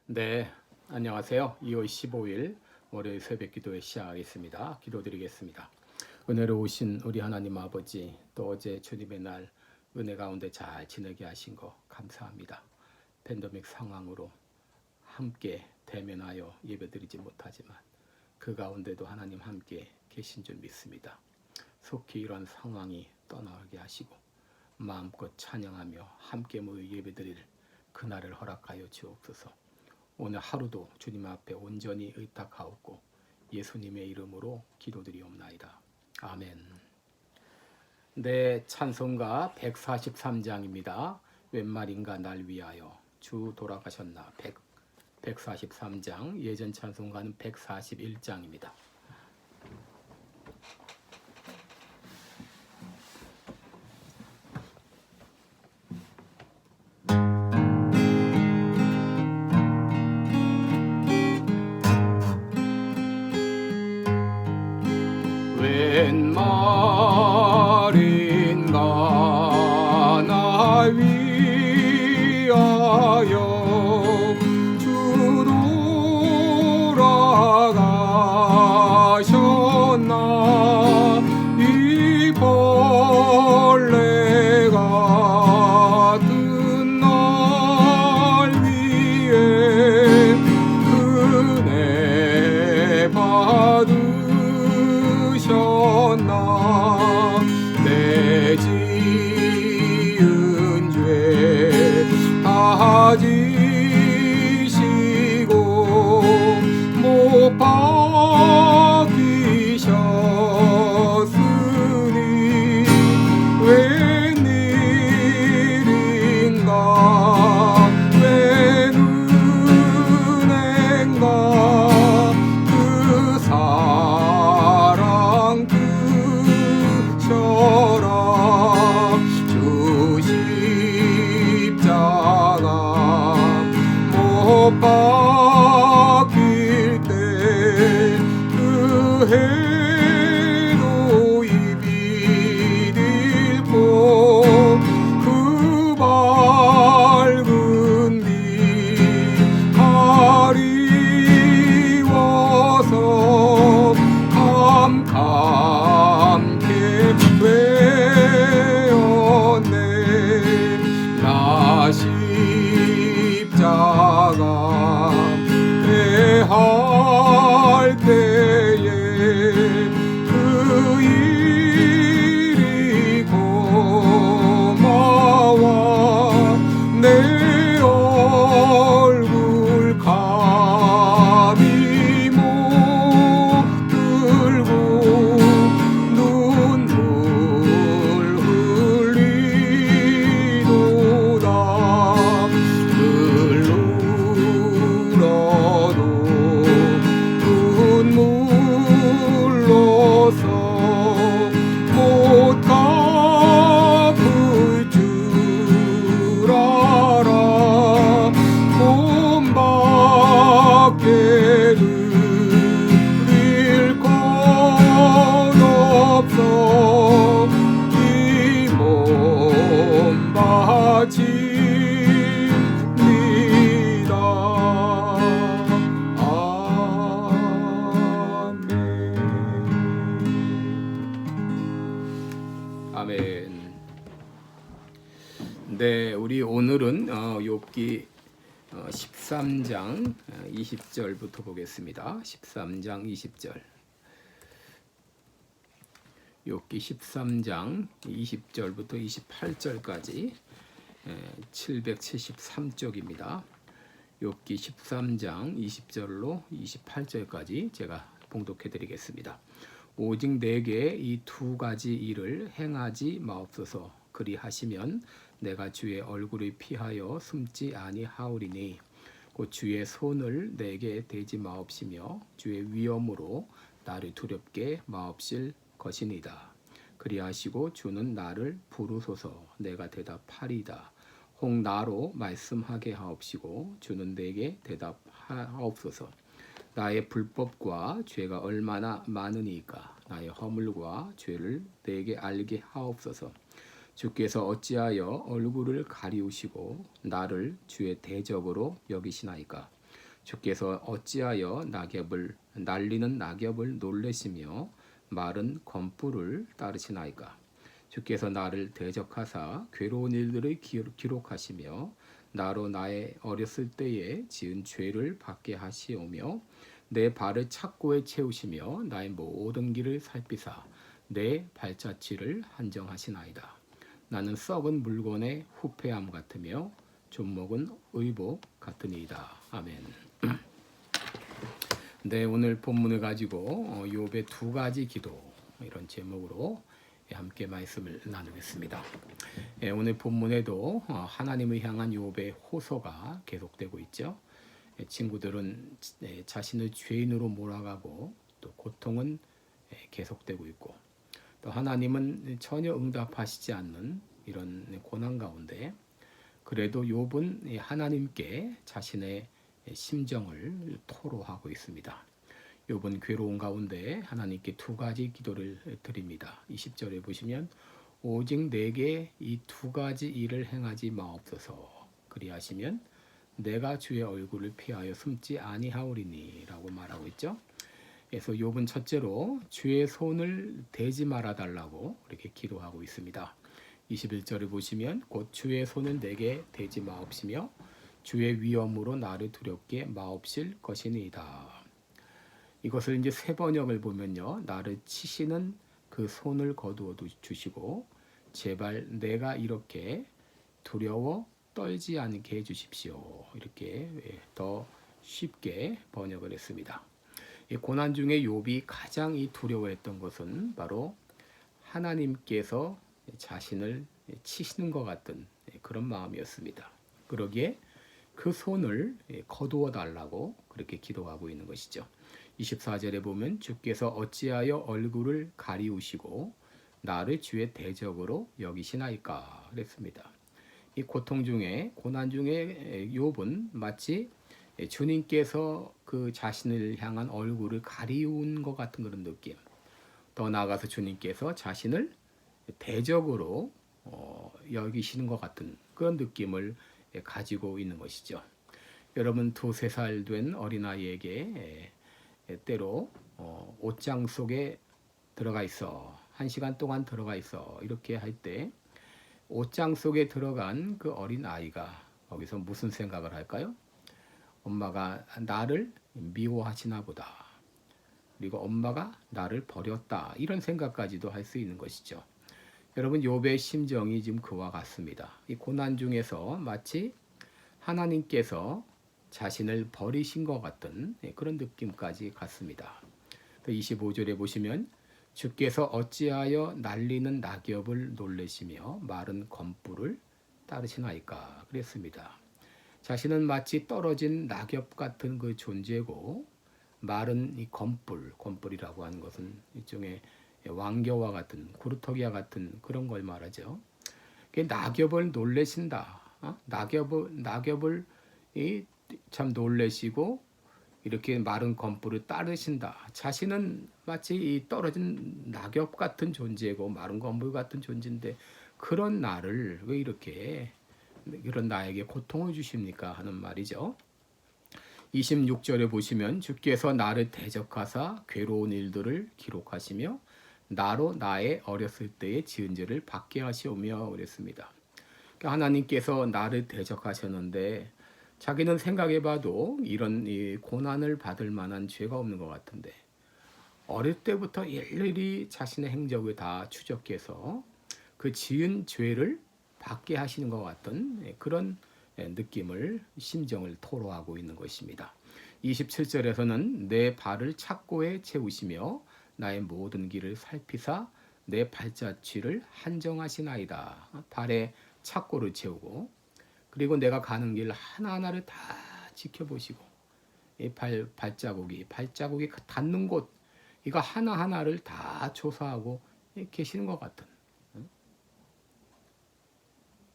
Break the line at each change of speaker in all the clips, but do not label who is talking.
네, 안녕하세요. 2월 15일 월요일 새벽 기도회 시작하겠습니다. 기도드리겠습니다. 은혜로우신 우리 하나님 아버지, 또 어제 주님의 날 은혜 가운데 잘 지내게 하신 거 감사합니다. 팬데믹 상황으로 함께 대면하여 예배드리지 못하지만 그 가운데도 하나님 함께 계신 줄 믿습니다. 속히 이런 상황이 떠나게 하시고 마음껏 찬양하며 함께 모여 예배드릴 그날을 허락하여 주옵소서. 오늘 하루도 주님 앞에 온전히 의탁하옵고 예수님의 이름으로 기도드리옵나이다. 아멘. 네, 찬송가 143장입니다. 웬 말인가 날 위하여 주 돌아가셨나 143장, 예전 찬송가는 141장입니다. 웬 말인가 날 위하여 주 돌아가셨나 이 벌레 같은 날 위에 은혜 받으셨나 내 지은 죄 다 지시고 못 박히셨으니 웬일인가 웬 은혜인가 그 사랑 크셔라 주 십자가 못 박힐 때 그 해로 입이 딜고 그 밝은 빛 가리워서 캄캄케 되었네 나 십자가 대할 때에 그 일이 고마워 내 얼굴 감히 못 들고 눈물 흘리도다 늘 울어도 눈물로서 못 갚을 줄 알아 몸밖에 드릴 것 없어 이 몸 바칩니다. 아멘. 네, 우리 오늘은 욥기 13장 20절부터 보겠습니다. 13장 20절. 욥기 13장 20절부터 28절까지 773쪽입니다. 욥기 13장 20절로 28절까지 제가 봉독해 드리겠습니다. 오직 내게 이 두 가지 일을 행하지 마옵소서. 그리하시면 내가 주의 얼굴을 피하여 숨지 아니하오리니 곧 주의 손을 내게 대지 마옵시며 주의 위엄으로 나를 두렵게 마옵실 것이니이다. 그리하시고 주는 나를 부르소서. 내가 대답하리이다. 혹 나로 말씀하게 하옵시고 주는 내게 대답하옵소서. 나의 불법과 죄가 얼마나 많으니까 나의 허물과 죄를 내게 알게 하옵소서. 주께서 어찌하여 얼굴을 가리우시고 나를 주의 대적으로 여기시나이까. 주께서 어찌하여 날리는 낙엽을 놀래시며 마른 검불을 따르시나이까. 주께서 나를 대적하사 괴로운 일들을 기록하시며 나로 나의 어렸을 때에 지은 죄를 받게 하시오며 내 발을 착고에 채우시며 나의 모든 길을 살피사 내 발자취를 한정하시나이다. 나는 썩은 물건의 후패함 같으며 존목은 의복 같으니이다. 아멘. 네, 오늘 본문을 가지고 욥의 두 가지 기도 이런 제목으로 함께 말씀을 나누겠습니다. 오늘 본문에도 하나님을 향한 욥의 호소가 계속되고 있죠. 친구들은 자신을 죄인으로 몰아가고 또 고통은 계속되고 있고 또 하나님은 전혀 응답하시지 않는 이런 고난 가운데 그래도 욥은 하나님께 자신의 심정을 토로하고 있습니다. 욥은 괴로운 가운데 하나님께 두 가지 기도를 드립니다. 20절에 보시면 오직 내게 이 두 가지 일을 행하지 마옵소서. 그리하시면 내가 주의 얼굴을 피하여 숨지 아니하오리니 라고 말하고 있죠. 그래서 욥은 첫째로 주의 손을 대지 말아달라고 이렇게 기도하고 있습니다. 21절을 보시면 곧 주의 손은 내게 대지 마옵시며 주의 위엄으로 나를 두렵게 마옵실 것이니이다. 이것을 이제 새 번역을 보면요, 나를 치시는 그 손을 거두어 주시고 제발 내가 이렇게 두려워 떨지 않게 해주십시오. 이렇게 더 쉽게 번역을 했습니다. 이 고난 중에 욥이 가장 두려워했던 것은 바로 하나님께서 자신을 치시는 것 같은 그런 마음이었습니다. 그러기에 그 손을 거두어 달라고 그렇게 기도하고 있는 것이죠. 24절에 보면 주께서 어찌하여 얼굴을 가리우시고 나를 주의 대적으로 여기시나이까 그랬습니다. 이 고통 중에 고난 중에 욥은 마치 주님께서 그 자신을 향한 얼굴을 가리운 것 같은 그런 느낌. 더 나아가서 주님께서 자신을 대적으로 여기시는 것 같은 그런 느낌을 가지고 있는 것이죠. 여러분 2-3살 된 어린아이에게 때로 옷장 속에 들어가 있어 1시간 동안 들어가 있어 이렇게 할 때 옷장 속에 들어간 그 어린아이가 거기서 무슨 생각을 할까요? 엄마가 나를 미워하시나 보다. 그리고 엄마가 나를 버렸다. 이런 생각까지도 할 수 있는 것이죠. 여러분 욥의 심정이 지금 그와 같습니다. 이 고난 중에서 마치 하나님께서 자신을 버리신 것 같은 그런 느낌까지 같습니다. 25절에 보시면 주께서 어찌하여 날리는 낙엽을 놀래시며 마른 검불을 따르시나이까 그랬습니다. 자신은 마치 떨어진 낙엽 같은 그 존재고 마른 이 검불이라고 하는 것은 일종의 왕겨와 같은 구루터기와 같은 그런 걸 말하죠. 낙엽을 놀래신다. 낙엽을 참 놀래시고 이렇게 마른 검불을 따르신다. 자신은 마치 이 떨어진 낙엽 같은 존재고 마른 검불 같은 존재인데 그런 나를 왜 이렇게 이런 나에게 고통을 주십니까 하는 말이죠. 26절에 보시면 주께서 나를 대적하사 괴로운 일들을 기록하시며 나로 나의 어렸을 때의 지은 죄를 받게 하시오며 그랬습니다. 하나님께서 나를 대적하셨는데 자기는 생각해봐도 이런 이 고난을 받을 만한 죄가 없는 것 같은데 어릴 때부터 일일이 자신의 행적을 다 추적해서 그 지은 죄를 받게 하시는 것 같은 그런 느낌을 심정을 토로하고 있는 것입니다. 27절에서는 내 발을 착고에 채우시며 나의 모든 길을 살피사 내 발자취를 한정하시나이다. 발에 착고를 채우고 그리고 내가 가는 길 하나하나를 다 지켜보시고 이 발자국이 닿는 곳 이거 하나하나를 다 조사하고 계시는 것 같은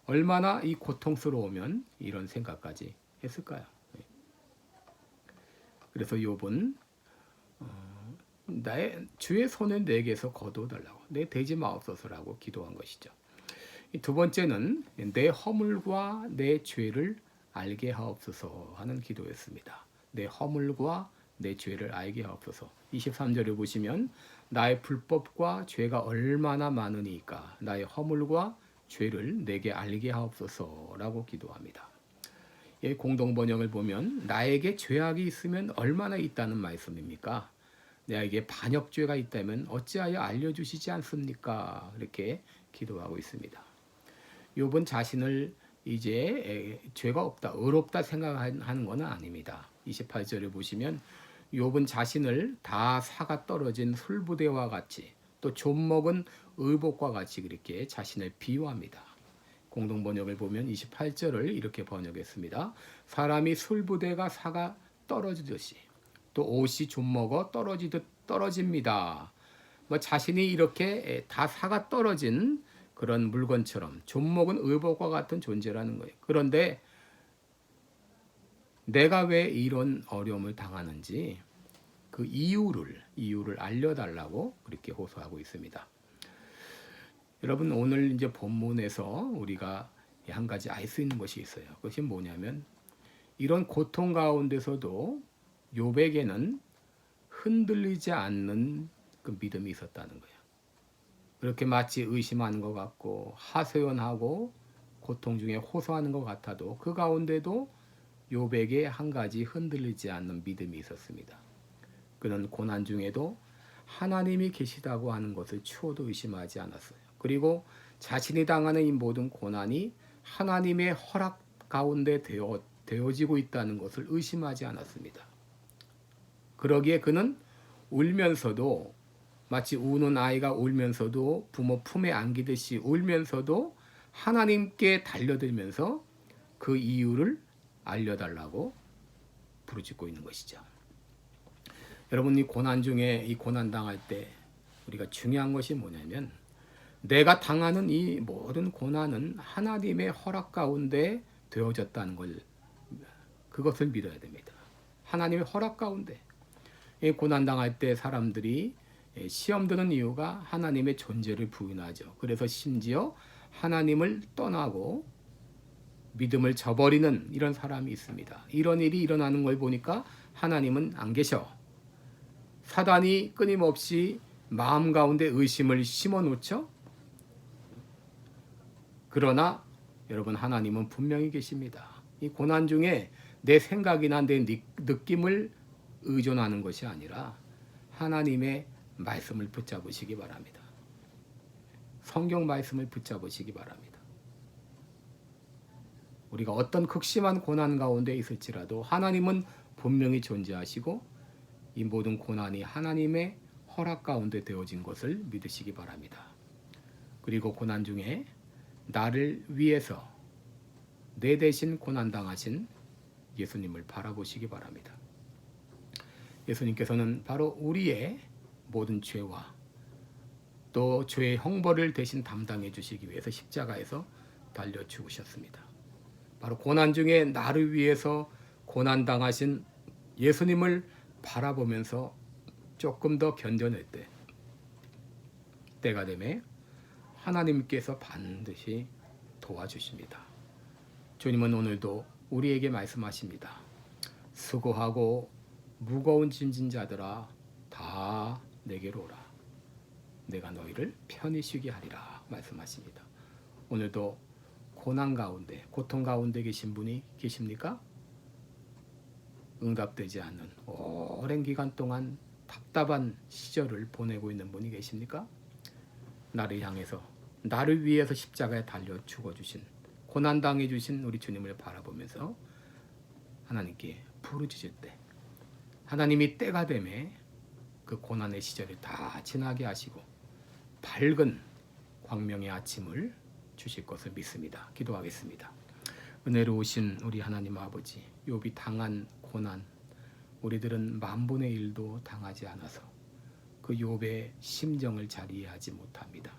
얼마나 이 고통스러우면 이런 생각까지 했을까요? 그래서 욥은 나의 주의 손을 내게서 거두어달라고 내 대지 마옵소서라고 기도한 것이죠. 두 번째는 내 허물과 내 죄를 알게 하옵소서 하는 기도였습니다. 내 허물과 내 죄를 알게 하옵소서. 23절에 보시면 나의 불법과 죄가 얼마나 많으니까 나의 허물과 죄를 내게 알게 하옵소서라고 기도합니다. 공동 번역을 보면 나에게 죄악이 있으면 얼마나 있다는 말씀입니까? 나에게 반역죄가 있다면 어찌하여 알려주시지 않습니까? 이렇게 기도하고 있습니다. 욥은 자신을 이제 죄가 없다, 의롭다 생각하는 것은 아닙니다. 28절을 보시면 욥은 자신을 다 사가 떨어진 술부대와 같이 또 좀먹은 의복과 같이 그렇게 자신을 비유합니다. 공동 번역을 보면 28절을 이렇게 번역했습니다. 사람이 술부대가 사가 떨어지듯이 또 옷이 좀먹어 떨어지듯 떨어집니다. 자신이 이렇게 다 사가 떨어진 그런 물건처럼 좀먹은 의복과 같은 존재라는 거예요. 그런데 내가 왜 이런 어려움을 당하는지 그 이유를 알려달라고 그렇게 호소하고 있습니다. 여러분, 오늘 이제 본문에서 우리가 한 가지 알 수 있는 것이 있어요. 그것이 뭐냐면 이런 고통 가운데서도 욥에게는 흔들리지 않는 그 믿음이 있었다는 거예요. 그렇게 마치 의심하는 것 같고 하소연하고 고통 중에 호소하는 것 같아도 그 가운데도 욥에게 한 가지 흔들리지 않는 믿음이 있었습니다. 그는 고난 중에도 하나님이 계시다고 하는 것을 추호도 의심하지 않았어요. 그리고 자신이 당하는 이 모든 고난이 하나님의 허락 가운데 되어지고 있다는 것을 의심하지 않았습니다. 그러기에 그는 울면서도 마치 우는 아이가 울면서도 부모 품에 안기듯이 울면서도 하나님께 달려들면서 그 이유를 알려달라고 부르짖고 있는 것이죠. 여러분, 이 고난 중에 이 고난 당할 때 우리가 중요한 것이 뭐냐면 내가 당하는 이 모든 고난은 하나님의 허락 가운데 되어졌다는 걸 그것을 믿어야 됩니다. 하나님의 허락 가운데 이 고난 당할 때 사람들이 시험 드는 이유가 하나님의 존재를 부인하죠. 그래서 심지어 하나님을 떠나고 믿음을 저버리는 이런 사람이 있습니다. 이런 일이 일어나는 걸 보니까 하나님은 안 계셔. 사단이 끊임없이 마음 가운데 의심을 심어놓죠. 그러나 여러분, 하나님은 분명히 계십니다. 이 고난 중에 내 생각이나 내 느낌을 의존하는 것이 아니라 하나님의 말씀을 붙잡으시기 바랍니다. 성경 말씀을 붙잡으시기 바랍니다. 우리가 어떤 극심한 고난 가운데 있을지라도 하나님은 분명히 존재하시고 이 모든 고난이 하나님의 허락 가운데 되어진 것을 믿으시기 바랍니다. 그리고 고난 중에 나를 위해서 내 대신 고난당하신 예수님을 바라보시기 바랍니다. 예수님께서는 바로 우리의 모든 죄와 또 죄의 형벌을 대신 담당해 주시기 위해서 십자가에서 달려 죽으셨습니다. 바로 고난 중에 나를 위해서 고난당하신 예수님을 바라보면서 조금 더 견뎌낼 때가 되면 하나님께서 반드시 도와주십니다. 주님은 오늘도 우리에게 말씀하십니다. 수고하고 무거운 짐진 자들아 다 내게로 오라. 내가 너희를 편히 쉬게 하리라 말씀하십니다. 오늘도 고난 가운데, 고통 가운데 계신 분이 계십니까? 응답되지 않는 오랜 기간 동안 답답한 시절을 보내고 있는 분이 계십니까? 나를 향해서, 나를 위해서 십자가에 달려 죽어주신, 고난당해 주신 우리 주님을 바라보면서 하나님께 부르짖을 때 하나님이 때가 되매 그 고난의 시절을 다 지나게 하시고 밝은 광명의 아침을 주실 것을 믿습니다. 기도하겠습니다. 은혜로우신 우리 하나님 아버지, 욥이 당한 고난 우리들은 만분의 일도 당하지 않아서 그 욥의 심정을 잘 이해하지 못합니다.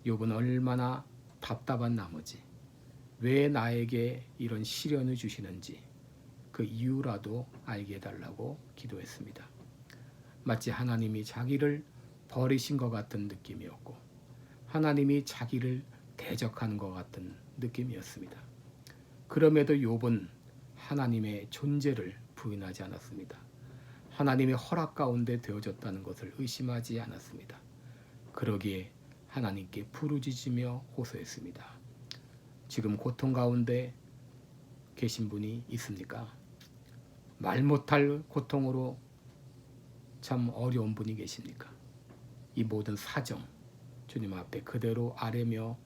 욥은 얼마나 답답한 나머지 왜 나에게 이런 시련을 주시는지 그 이유라도 알게 해달라고 기도했습니다. 마치 하나님이 자기를 버리신 것 같은 느낌이었고 하나님이 자기를 대적하는 것 같은 느낌이었습니다. 그럼에도 욥은 하나님의 존재를 부인하지 않았습니다. 하나님의 허락 가운데 되어졌다는 것을 의심하지 않았습니다. 그러기에 하나님께 부르짖으며 호소했습니다. 지금 고통 가운데 계신 분이 있습니까? 말 못할 고통으로 참 어려운 분이 계십니까? 이 모든 사정 주님 앞에 그대로 아뢰며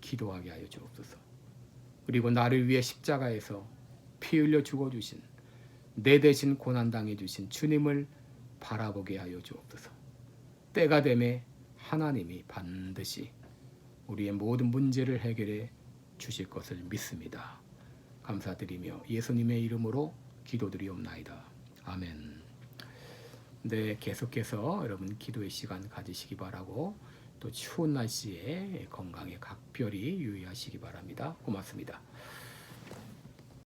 기도하게 하여 주옵소서. 그리고 나를 위해 십자가에서 피 흘려 죽어주신 내 대신 고난당해 주신 주님을 바라보게 하여 주옵소서. 때가 되매 하나님이 반드시 우리의 모든 문제를 해결해 주실 것을 믿습니다. 감사드리며 예수님의 이름으로 기도드리옵나이다. 아멘. 네, 계속해서 여러분 기도의 시간 가지시기 바라고 또 추운 날씨에 건강에 각별히 유의하시기 바랍니다. 고맙습니다.